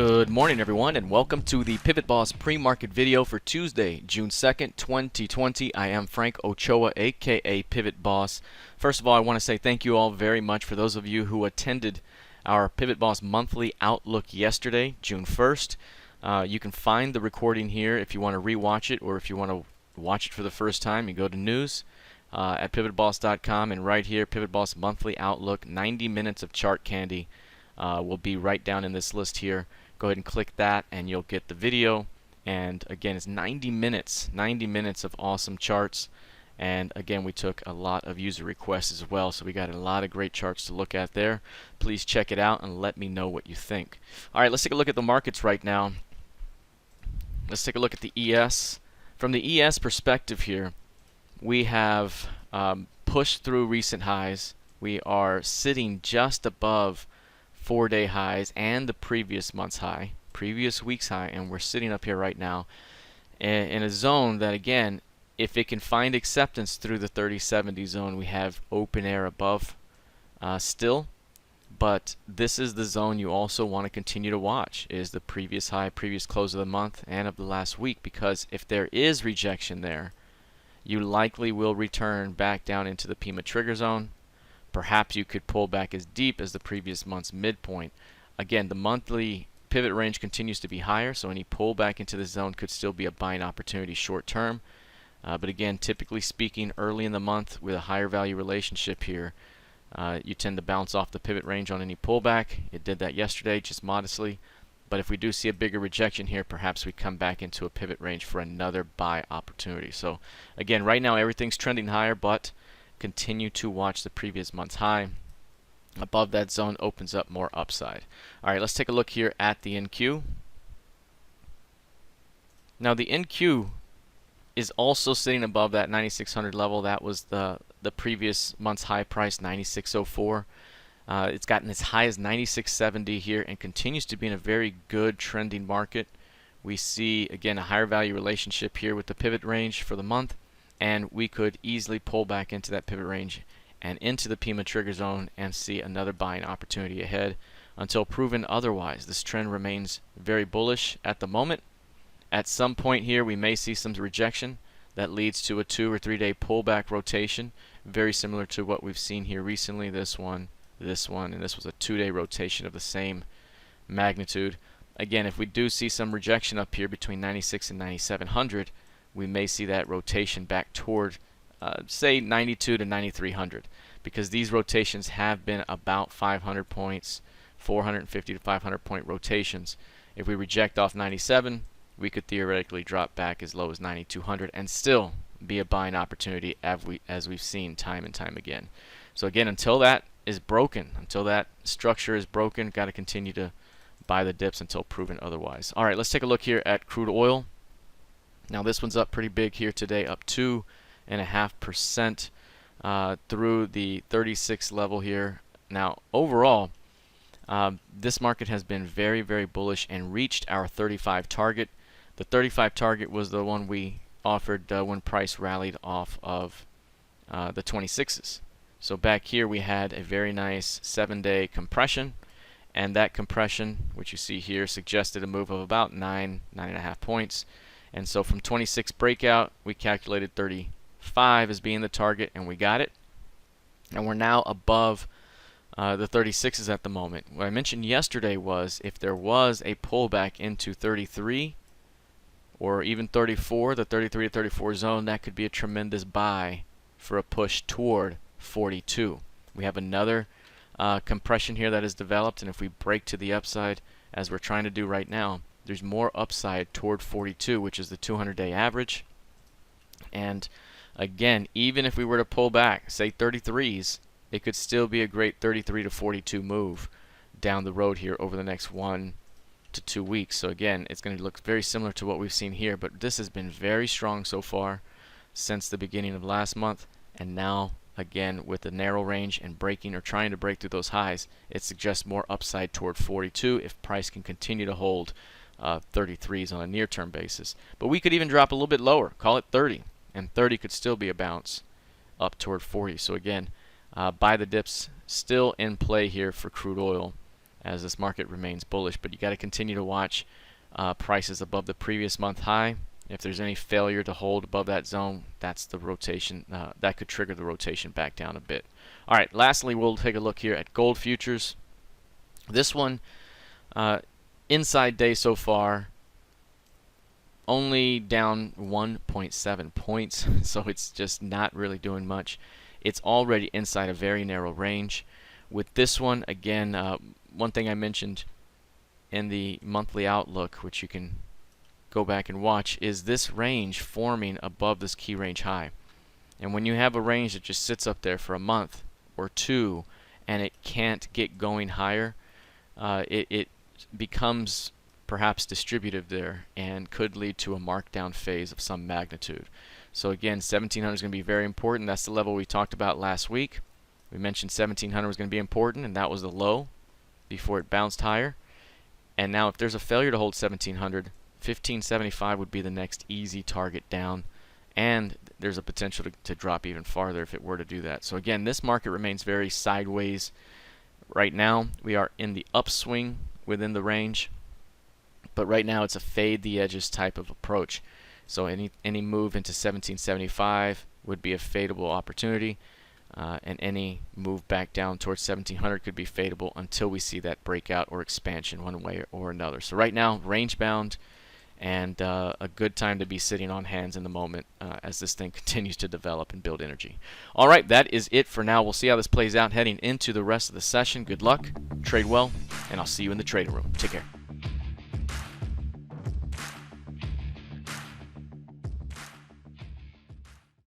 Good morning, everyone, and welcome to the PivotBoss pre-market video for Tuesday, June 2nd, 2020. I am Frank Ochoa, aka PivotBoss. First of all, I want to say thank you all very much for those of you who attended our PivotBoss monthly outlook yesterday, June 1st. You can find the recording here if you want to rewatch it, or if you want to watch it for the first time, you go to news at pivotboss.com, and right here, PivotBoss monthly outlook, 90 minutes of chart candy. Will be right down in this list here. Go ahead and click that and you'll get the video. And again, it's 90 minutes of awesome charts. And again, we took a lot of user requests as well, so we got a lot of great charts to look at there. Please check it out and let me know what you think. All right, let's take a look at the markets right now. Let's take a look at the ES. From the ES perspective here, we have pushed through recent highs. We are sitting just above 4-day highs and the previous month's high, previous week's high, and we're sitting up here right now in a zone that, again, if it can find acceptance through the 3070 zone, we have open air above still. But this is the zone you also want to continue to watch, is the previous high, previous close of the month and of the last week, because if there is rejection there, you likely will return back down into the PIMA trigger zone. Perhaps you could pull back as deep as the previous month's midpoint. Again, the monthly pivot range continues to be higher, so any pullback into the zone could still be a buying opportunity short term. But again, typically speaking, early in the month with a higher value relationship here, you tend to bounce off the pivot range on any pullback. It did that yesterday, just modestly. But if we do see a bigger rejection here, perhaps we come back into a pivot range for another buy opportunity. So again, right now everything's trending higher, but continue to watch the previous month's high. Above that zone opens up more upside. All right, let's take a look here at the NQ. Now the NQ is also sitting above that 9600 level. That was the previous month's high price, 9604. It's gotten as high as 9670 here and continues to be in a very good trending market. We see, again, a higher value relationship here with the pivot range for the month, and we could easily pull back into that pivot range and into the PIMA trigger zone and see another buying opportunity ahead until proven otherwise. This trend remains very bullish at the moment. At some point here, we may see some rejection that leads to a 2 or 3 day pullback rotation, very similar to what we've seen here recently. This one, and this was a 2-day rotation of the same magnitude. Again, if we do see some rejection up here between 96 and 9700, we may see that rotation back toward, say, 92 to 9300, because these rotations have been about 500 points, 450 to 500 point rotations. If we reject off 97, we could theoretically drop back as low as 9200 and still be a buying opportunity, as we've seen time and time again. So again, until that is broken, until that structure is broken, got to continue to buy the dips until proven otherwise. All right, let's take a look here at crude oil. Now this one's up pretty big here today, up 2.5% through the 36 level here. Now overall, this market has been very, very bullish and reached our 35 target. The 35 target was the one we offered when price rallied off of the 26s. So back here we had a very nice 7-day compression, and that compression, which you see here, suggested a move of about 9.5 points. And so from 26 breakout, we calculated 35 as being the target, and we got it. And we're now above the 36s at the moment. What I mentioned yesterday was if there was a pullback into 33 or even 34, the 33 to 34 zone, that could be a tremendous buy for a push toward 42. We have another compression here that has developed, and if we break to the upside, as we're trying to do right now, there's more upside toward 42, which is the 200-day average. And again, even if we were to pull back, say 33s, it could still be a great 33 to 42 move down the road here over the next 1 to 2 weeks. So again, it's going to look very similar to what we've seen here, but this has been very strong so far since the beginning of last month, and now again with the narrow range and breaking or trying to break through those highs, it suggests more upside toward 42 if price can continue to hold 33s on a near-term basis. But we could even drop a little bit lower, call it 30, and 30 could still be a bounce up toward 40. So again, buy the dips still in play here for crude oil. as this market remains bullish. But you got to continue to watch prices above the previous month high. If there's any failure to hold above that zone, that's the rotation. That could trigger the rotation back down a bit. All right, lastly, we'll take a look here at gold futures. This one, inside day so far, only down 1.7 points, so it's just not really doing much. It's already inside a very narrow range. With this one, again, one thing I mentioned in the monthly outlook, which you can go back and watch, is this range forming above this key range high. And when you have a range that just sits up there for a month or two and it can't get going higher, it becomes perhaps distributive there and could lead to a markdown phase of some magnitude. So again, 1700 is going to be very important. That's the level we talked about last week. We mentioned 1700 was going to be important, and that was the low before it bounced higher. And now if there's a failure to hold 1700, 1575 would be the next easy target down, and there's a potential to drop even farther if it were to do that. So again, this market remains very sideways right now. We are in the upswing within the range, but right now it's a fade the edges type of approach. So any move into 1775 would be a fadeable opportunity, and any move back down towards 1700 could be fadeable until we see that breakout or expansion one way or another. So right now, range bound, and a good time to be sitting on hands in the moment as this thing continues to develop and build energy. All right, that is it for now. We'll see how this plays out heading into the rest of the session. Good luck, trade well, and I'll see you in the trading room. Take care.